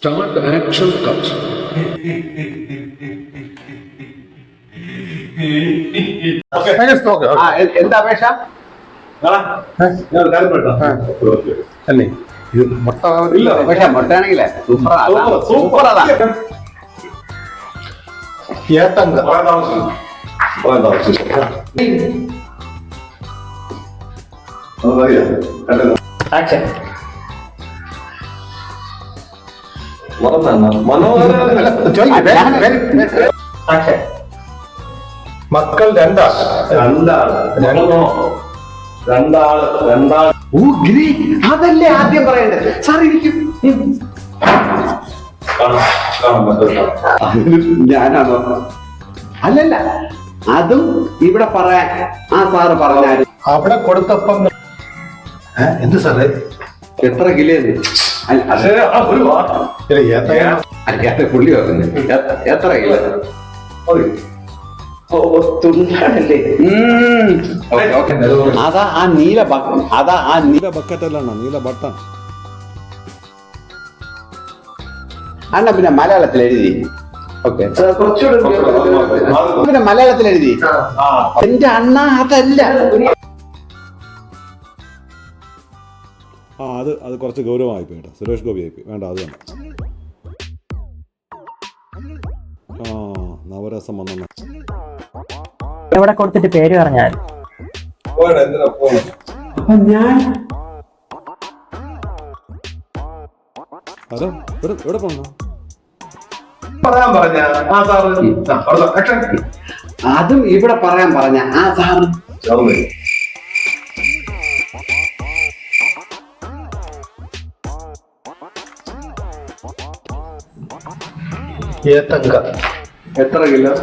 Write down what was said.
Start action cut. എന്താ അപേക്ഷ അല്ലേ ഇത് മുട്ട ഇല്ല പക്ഷെ മുട്ടയാണെങ്കിലേ സൂപ്പർ അതാ ഏത്തങ്ക ആക്ഷൻ ആക്ഷൻ മക്കൾ രണ്ടാള് ഓ ഗിരി അതല്ലേ ആദ്യം പറയണ്ടത് സാർ ഇരിക്കും ഞാനാണോ അല്ലല്ല അതും ഇവിടെ പറയാൻ ആ സാറ് പറഞ്ഞായിരുന്നു അവിടെ കൊടുത്തപ്പം എന്ത് സാറേ എത്ര കിലോ അല്ലാത്ത പുള്ളി വെക്കുന്നത് എത്ര കിലോ അതാ ആ നീല നീല ബട്ടൺ അണ്ണ പിന്നെ മലയാളത്തിൽ എഴുതി ഓക്കെ പിന്നെ മലയാളത്തിൽ എഴുതി എന്റെ അണ്ണ അതല്ല അത് കുറച്ച് ഗൗരവമായി പോയി കേട്ടോ. സുരേഷ് ഗോപി ആയിപ്പോയി. വേണ്ട അത് വേണ്ട. നവരസം വന്നു എവിടെ കൊടുത്തിട്ട് പേര് പറഞ്ഞാൽ ഞാൻ അതോ എവിടെ പോണോ അതും ഇവിടെ പറയാൻ പറഞ്ഞ ആ സാറ് ഏത്തങ്ക എത്ര കിലോ